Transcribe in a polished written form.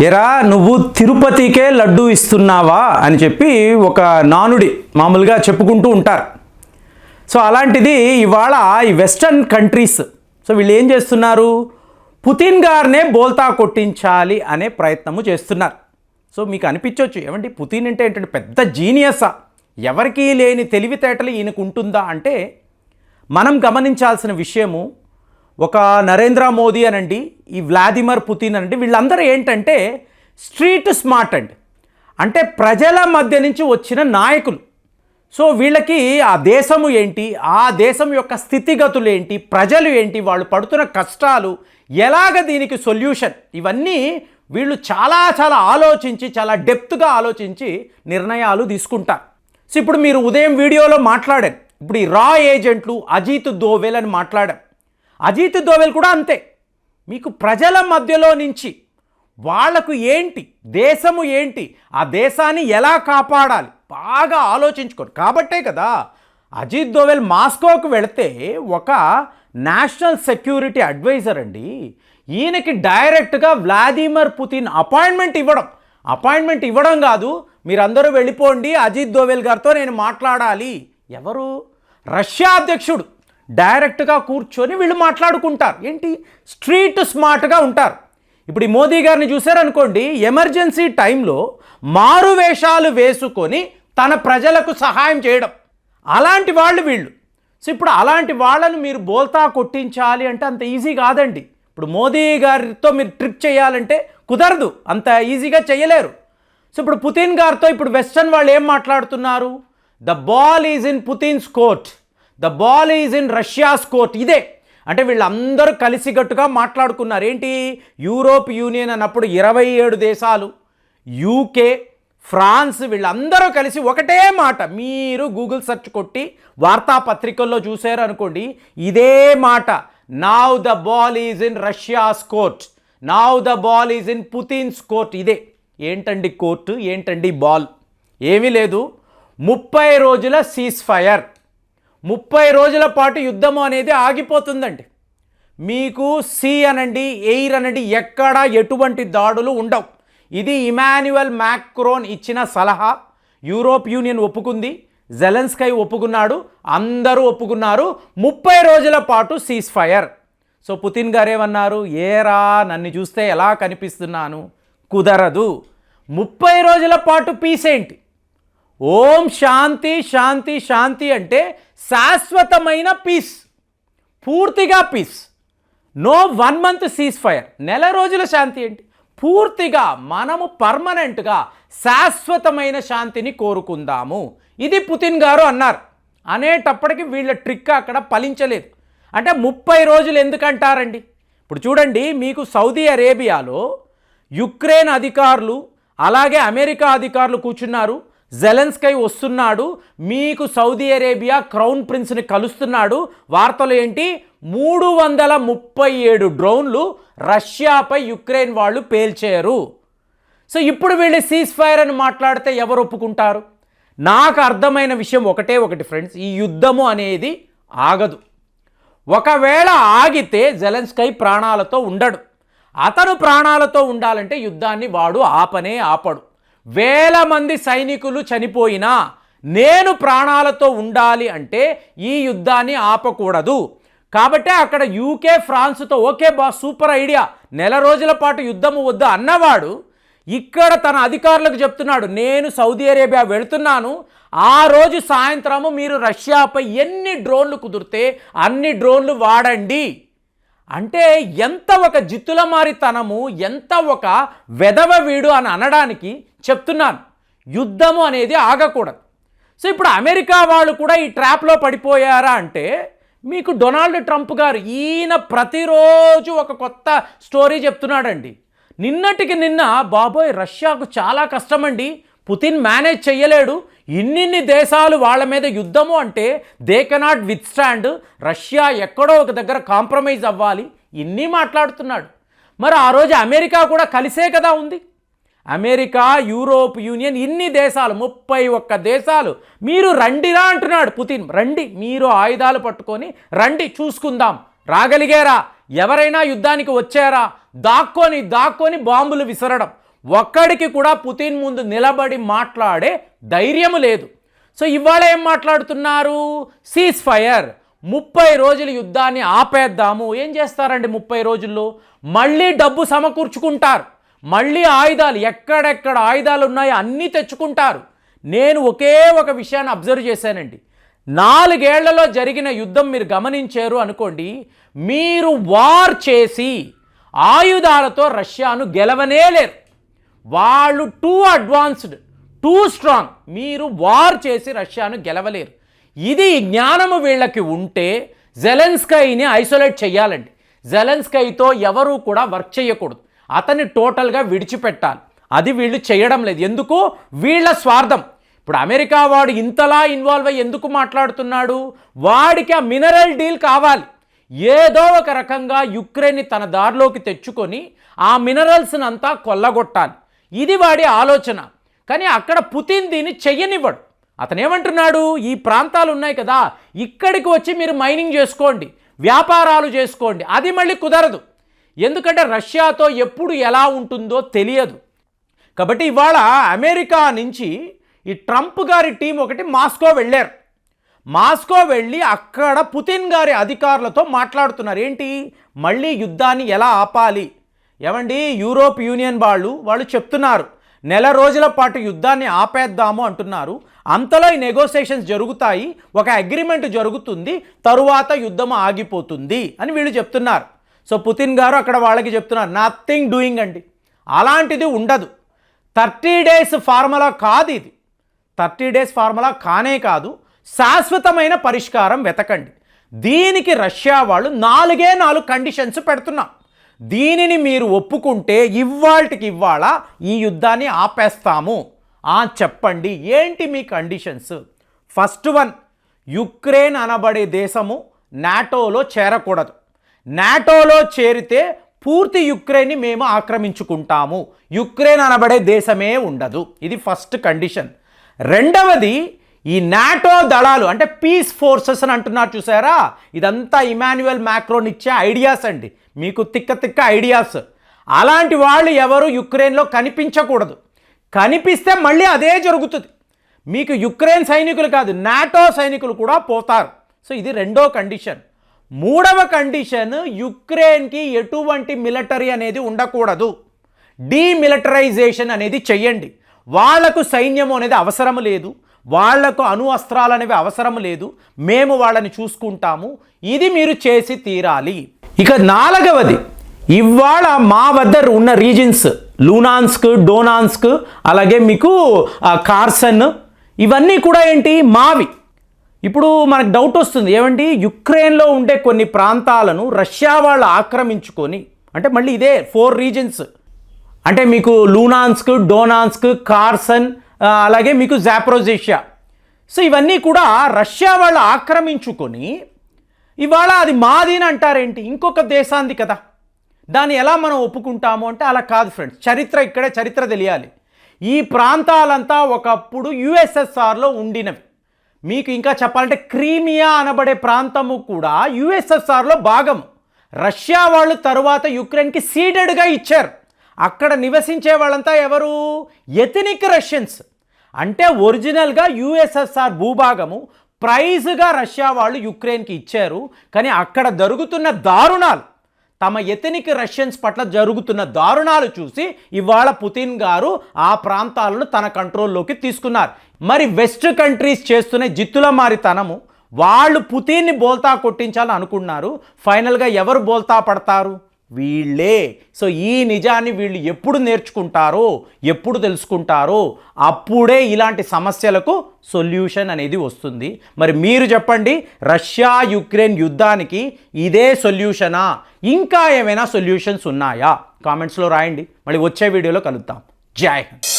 ఎరా నువ్వు తిరుపతికే లడ్డు ఇస్తున్నావా అని చెప్పి ఒక నానుడి మామూలుగా చెప్పుకుంటూ ఉంటారు. సో అలాంటిది ఇవాళ ఈ వెస్టర్న్ కంట్రీస్ సో వీళ్ళు ఏం చేస్తున్నారు, పుతిన్ గారినే బోల్తా కొట్టించాలి అనే ప్రయత్నము చేస్తున్నారు. సో మీకు అనిపించవచ్చు ఏమండి పుతిన్ అంటే ఏంటంటే పెద్ద జీనియసా, ఎవరికీ లేని తెలివితేటలు ఈయనకు ఉంటుందా అంటే మనం గమనించాల్సిన విషయము ఒక నరేంద్ర మోదీ అనండి, ఈ వ్లాదిమిర్ పుతిన్ అనండి, వీళ్ళందరూ ఏంటంటే స్ట్రీట్ స్మార్ట్ అండి, అంటే ప్రజల మధ్య నుంచి వచ్చిన నాయకులు. సో వీళ్ళకి ఆ దేశము ఏంటి, ఆ దేశం యొక్క స్థితిగతులు ఏంటి, ప్రజలు ఏంటి, వాళ్ళు పడుతున్న కష్టాలు, ఎలాగ దీనికి సొల్యూషన్, ఇవన్నీ వీళ్ళు చాలా చాలా ఆలోచించి చాలా డెప్త్గా ఆలోచించి నిర్ణయాలు తీసుకుంటారు. సో ఇప్పుడు మీరు ఉదయం వీడియోలో మాట్లాడారు, ఇప్పుడు ఈ రా ఏజెంట్లు అజిత్ దోవెల్ అని మాట్లాడాం. అజిత్ దోవెల్ కూడా అంతే, మీకు ప్రజల మధ్యలో నుంచి వాళ్లకు ఏంటి, దేశము ఏంటి, ఆ దేశాన్ని ఎలా కాపాడాలి బాగా ఆలోచించుకోరు. కాబట్టే కదా అజిత్ దోవెల్ మాస్కోకు వెళితే ఒక నేషనల్ సెక్యూరిటీ అడ్వైజర్ అండి, ఈయనకి డైరెక్ట్గా వ్లాదిమిర్ పుతిన్ అపాయింట్మెంట్ ఇవ్వడం కాదు, మీరందరూ వెళ్ళిపోండి అజిత్ దోవెల్ గారితో నేను మాట్లాడాలి. ఎవరు, రష్యా అధ్యక్షుడు డైరెక్ట్గా కూర్చొని వీళ్ళు మాట్లాడుకుంటారు. ఏంటి, స్ట్రీట్ స్మార్ట్గా ఉంటారు. ఇప్పుడు ఈ మోదీ గారిని చూశారనుకోండి, ఎమర్జెన్సీ టైంలో మారు వేషాలు వేసుకొని తన ప్రజలకు సహాయం చేయడం, అలాంటి వాళ్ళు వీళ్ళు. సో ఇప్పుడు అలాంటి వాళ్ళను మీరు బోల్తా కొట్టించాలి అంటే అంత ఈజీ కాదండి. ఇప్పుడు మోదీ గారితో మీరు ట్రిక్ చేయాలంటే కుదరదు, అంత ఈజీగా చేయలేరు. సో ఇప్పుడు పుతిన్ గారితో ఇప్పుడు వెస్టర్న్ వాళ్ళు ఏం మాట్లాడుతున్నారు, the ball is in Putin's court, the ball is in Russia's court. ఇదే అంటే వీళ్ళందరూ కలిసికట్టుగా మాట్లాడుకున్నారు. ఏంటి, యూరోప్ యూనియన్ అన్నప్పుడు 27 దేశాలు, యూకే, ఫ్రాన్స్, వీళ్ళందరూ కలిసి ఒకటే మాట, మీరు గూగుల్ సెర్చ్ కొట్టి వార్తాపత్రికల్లో చూశారు అనుకోండి, ఇదే మాట, now the ball is in Russia's court, now the ball is in Putin's court. ఇదే ఏంటండి కోర్టు, ఏంటండి బాల్, ఏమీ లేదు. 30 రోజుల సీజ్ ఫైర్, 30 రోజుల పాటు యుద్ధము అనేది ఆగిపోతుందండి. మీకు సీ అనండి, ఎయిర్ అనండి, ఎక్కడా ఎటువంటి దాడులు ఉండవు. ఇది ఇమాన్యుయల్ మ్యాక్రోన్ ఇచ్చిన సలహా, యూరోప్ యూనియన్ ఒప్పుకుంది, జెలెన్స్కై ఒప్పుకున్నాడు, అందరూ ఒప్పుకున్నారు. 30 రోజుల పాటు సీజ్ ఫైర్. సో పుతిన్ గారు ఏమన్నారు, ఏరా నన్ను చూస్తే ఎలా కనిపిస్తున్నాను, కుదరదు. 30 రోజుల పాటు పీస్ ఏంటి, ఓం శాంతి శాంతి శాంతి అంటే శాశ్వతమైన పీస్, పూర్తిగా peace. No 1 month ceasefire, నెల రోజుల శాంతి ఏంటి, పూర్తిగా మనము పర్మనెంట్గా శాశ్వతమైన శాంతిని కోరుకుందాము. ఇది పుతిన్ గారు అన్నారు. అనేటప్పటికి వీళ్ళ ట్రిక్ అక్కడ ఫలించలేదు. అంటే 30 రోజులు ఎందుకంటారండి. ఇప్పుడు చూడండి, మీకు సౌదీ అరేబియాలో యుక్రెయిన్ అధికారులు అలాగే అమెరికా అధికారులు కూర్చున్నారు, జెలెన్స్కై వస్తున్నాడు, మీకు సౌదీ అరేబియా క్రౌన్ ప్రిన్స్ని కలుస్తున్నాడు. వార్తలు ఏంటి, 337 డ్రోన్లు రష్యాపై యుక్రెయిన్ వాళ్ళు పేల్చారు. సో ఇప్పుడు వీళ్ళు సీజ్ ఫైర్ అని మాట్లాడితే ఎవరు ఒప్పుకుంటారు. నాకు అర్థమైన విషయం ఒకటే ఒకటి ఫ్రెండ్స్, ఈ యుద్ధము అనేది ఆగదు. ఒకవేళ ఆగితే జెలెన్స్కై ప్రాణాలతో ఉండడు. అతను ప్రాణాలతో ఉండాలంటే యుద్ధాన్ని వాడు ఆపడు. వేల మంది సైనికులు చనిపోయినా నేను ప్రాణాలతో ఉండాలి అంటే ఈ యుద్ధాన్ని ఆపకూడదు. కాబట్టి అక్కడ యూకే ఫ్రాన్స్తో ఓకే బాస్ సూపర్ ఐడియా, నెల రోజుల పాటు యుద్ధము వద్దు అన్నవాడు ఇక్కడ తన అధికారులకు చెప్తున్నాడు, నేను సౌదీ అరేబియా వెళుతున్నాను, ఆ రోజు సాయంత్రము మీరు రష్యాపై ఎన్ని డ్రోన్లు కుదిరితే అన్ని డ్రోన్లు వాడండి. అంటే ఎంత ఒక జిత్తులమారితనము, ఎంత ఒక వెధవ వీడు అని అనడానికి చెప్తున్నాను. యుద్ధము అనేది ఆగకూడదు. సో ఇప్పుడు అమెరికా వాళ్ళు కూడా ఈ ట్రాప్లో పడిపోయారా అంటే మీకు డొనాల్డ్ ట్రంప్ గారు ఈయన ప్రతిరోజు ఒక కొత్త స్టోరీ చెప్తున్నాడండి. నిన్నటికి నిన్న బాబోయ్ రష్యాకు చాలా కష్టమండి, పుతిన్ మేనేజ్ చెయ్యలేడు, ఇన్నిన్ని దేశాలు వాళ్ళ మీద యుద్ధము అంటే they cannot with stand, Russia ఎక్కడో ఒక దగ్గర కాంప్రమైజ్ అవ్వాలి, ఇన్ని మాట్లాడుతున్నాడు. మరి ఆ రోజు అమెరికా కూడా కలిసే కదా ఉంది. అమెరికా, యూరోప్ యూనియన్, ఇన్ని దేశాలు 31 దేశాలు మీరు రండిరా అంటున్నాడు పుతిన్. రండి, మీరు ఆయుధాలు పట్టుకొని రండి, చూసుకుందాం. రాగలిగారా, ఎవరైనా యుద్ధానికి వచ్చారా, దాక్కొని బాంబులు విసరడం, ఒక్కడికి కూడా పుతిన్ ముందు నిలబడి మాట్లాడే ధైర్యం లేదు. సో ఇవాళ ఏం మాట్లాడుతున్నారు? సీజ్ ఫైర్, 30 రోజులు యుద్ధాన్ని ఆపేద్దాము. ఏం చేస్తారండి 30 రోజుల్లో? మళ్ళీ డబ్బు సమకూర్చుకుంటారు, మళ్ళీ ఆయుధాలు, ఎక్కడెక్కడ ఆయుధాలు ఉన్నాయో అన్నీ తెచ్చుకుంటారు. నేను ఒకే ఒక విషయాన్ని అబ్జర్వ్ చేశానండి. 4 ఏళ్లలో జరిగిన యుద్ధం మీరు గమనించారు అనుకోండి, మీరు వార్ చేసి ఆయుధాలతో రష్యాను గెలవనే లేరు. వాళ్ళు టూ అడ్వాన్స్డ్, టూ స్ట్రాంగ్. మీరు వార్ చేసి రష్యాను గెలవలేరు. ఇది జ్ఞానము వీళ్ళకి ఉంటే జెలెన్స్కీని ఐసోలేట్ చేయాలండి. జెలెన్స్కీతో ఎవరూ కూడా వర్క్ చేయకూడదు, అతన్ని టోటల్గా విడిచిపెట్టాలి. అది వీళ్ళు చేయడం లేదు. ఎందుకు? వీళ్ళ స్వార్థం. ఇప్పుడు అమెరికా వాడు ఇంతలా ఇన్వాల్వ్ అయ్యి ఎందుకు మాట్లాడుతున్నాడు? వాడికి ఆ మినరల్ డీల్ కావాలి. ఏదో ఒక రకంగా యుక్రెయిన్ని తన దారిలోకి తెచ్చుకొని ఆ మినరల్స్ని అంతా కొల్లగొట్టాలి. ఇది వాడి ఆలోచన. కానీ అక్కడ పుతిన్ దీన్ని చెయ్యనివ్వడు. అతను ఏమంటున్నాడు? ఈ ప్రాంతాలు ఉన్నాయి కదా, ఇక్కడికి వచ్చి మీరు మైనింగ్ చేసుకోండి, వ్యాపారాలు చేసుకోండి. అది మళ్ళీ కుదరదు. ఎందుకంటే రష్యాతో ఎప్పుడు ఎలా ఉంటుందో తెలియదు. కాబట్టి ఇవాళ అమెరికా నుంచి ఈ ట్రంప్ గారి టీం ఒకటి మాస్కో వెళ్ళారు. మాస్కో వెళ్ళి అక్కడ పుతిన్ గారి అధికారులతో మాట్లాడుతున్నారు. ఏంటి? మళ్ళీ యుద్ధాన్ని ఎలా ఆపాలి? ఏమండి, యూరోప్ యూనియన్ వాళ్ళు చెప్తున్నారు, 1 నెల రోజుల పాటు యుద్ధాన్ని ఆపేద్దాము అంటున్నారు. అంతలో ఈ నెగోసియేషన్స్ జరుగుతాయి, ఒక అగ్రిమెంట్ జరుగుతుంది, తరువాత యుద్ధం ఆగిపోతుంది అని వీళ్ళు చెప్తున్నారు. సో పుతిన్ గారు అక్కడ వాళ్ళకి చెప్తున్నారు, నథింగ్ డూయింగ్ అండి, అలాంటిది ఉండదు. 30 డేస్ ఫార్ములా కాదు ఇది. 30 డేస్ ఫార్ములా కానే కాదు. శాశ్వతమైన పరిష్కారం వెతకండి. దీనికి రష్యా వాళ్ళు 4 కండిషన్స్ పెడుతున్నారు. దీనిని మీరు ఒప్పుకుంటే ఇవాళకి ఇవాళ ఈ యుద్ధాన్ని ఆపేస్తాము. చెప్పండి, ఏంటి మీ కండిషన్స్? ఫస్ట్ వన్, యుక్రెయిన్ అనబడే దేశము నాటోలో చేరకూడదు. నాటోలో చేరితే పూర్తి యుక్రెయిన్ని మేము ఆక్రమించుకుంటాము, యుక్రెయిన్ అనబడే దేశమే ఉండదు. ఇది ఫస్ట్ కండిషన్. రెండవది, ఈ నాటో దళాలు అంటే పీస్ ఫోర్సెస్ అని అంటున్నారు చూసారా, ఇదంతా ఇమాన్యుయల్ మ్యాక్రోన్ ఇచ్చే ఐడియాస్ అండి, మీకు తిక్క ఐడియాస్. అలాంటి వాళ్ళు ఎవరు యుక్రెయిన్లో కనిపించకూడదు. కనిపిస్తే మళ్ళీ అదే జరుగుతుంది. మీకు యుక్రెయిన్ సైనికులు కాదు, నాటో సైనికులు కూడా పోతారు. సో ఇది రెండో కండిషన్. మూడవ కండిషన్, యుక్రెయిన్కి ఎటువంటి మిలిటరీ అనేది ఉండకూడదు. డీమిలిటరైజేషన్ అనేది చెయ్యండి. వాళ్లకు సైన్యము అనేది అవసరం లేదు, వాళ్లకు అణు అస్త్రాలు అనేవి అవసరం లేదు, మేము వాళ్ళని చూసుకుంటాము. ఇది మీరు చేసి తీరాలి. ఇక నాలుగవది, ఇవాళ మా వద్ద ఉన్న రీజియన్స్ లూనాన్స్క్, డోనాన్స్క్, అలాగే మీకు కార్సన్, ఇవన్నీ కూడా ఏంటి? మావి. ఇప్పుడు మనకు డౌట్ వస్తుంది, ఏమండి యుక్రెయిన్లో ఉండే కొన్ని ప్రాంతాలను రష్యా వాళ్ళు ఆక్రమించుకొని, అంటే మళ్ళీ ఇదే 4 రీజియన్స్, అంటే మీకు లూనాన్స్క్, డోనాన్స్క్, కార్సన్, అలాగే మీకు జాపోరిజియా. సో ఇవన్నీ కూడా రష్యా వాళ్ళు ఆక్రమించుకొని ఇవాళ అది మాది అని అంటారేంటి? ఇంకొక దేశాంది కదా, దాన్ని ఎలా మనం ఒప్పుకుంటాము అంటే అలా కాదు ఫ్రెండ్స్. చరిత్ర తెలియాలి. ఈ ప్రాంతాలంతా ఒకప్పుడు యుఎస్ఎస్ఆర్లో ఉండినవి. మీకు ఇంకా చెప్పాలంటే క్రీమియా అనబడే ప్రాంతము కూడా యుఎస్ఎస్ఆర్లో భాగం. రష్యా వాళ్ళు తరువాత యుక్రెయిన్కి సీడెడ్గా ఇచ్చారు. అక్కడ నివసించే వాళ్ళంతా ఎవరు? Ethnic Russians. అంటే ఒరిజినల్గా యుఎస్ఎస్ఆర్ భూభాగము ప్రైజ్గా రష్యా వాళ్ళు యుక్రెయిన్కి ఇచ్చారు. కానీ అక్కడ జరుగుతున్న దారుణాలు, తమ ఎథనిక్ రష్యన్స్ పట్ల జరుగుతున్న దారుణాలు చూసి ఇవాళ పుతిన్ గారు ఆ ప్రాంతాలను తన కంట్రోల్లోకి తీసుకున్నారు. మరి వెస్ట్ కంట్రీస్ చేస్తున్న జిత్తుల మారితనము, వాళ్ళు పుతిన్ని బోల్తా కొట్టించాలని అనుకున్నారు. ఫైనల్గా ఎవరు బోల్తా పడతారు? వీళ్ళే. సో ఈ నిజాన్ని వీళ్ళు ఎప్పుడు నేర్చుకుంటారో, ఎప్పుడు తెలుసుకుంటారో అప్పుడే ఇలాంటి సమస్యలకు సొల్యూషన్ అనేది వస్తుంది. మరి మీరు చెప్పండి, రష్యా యుక్రెయిన్ యుద్ధానికి ఇదే సొల్యూషనా? ఇంకా ఏమైనా సొల్యూషన్స్ ఉన్నాయా? కామెంట్స్లో రాయండి. మళ్ళీ వచ్చే వీడియోలో కలుద్దాం. జై హింద్.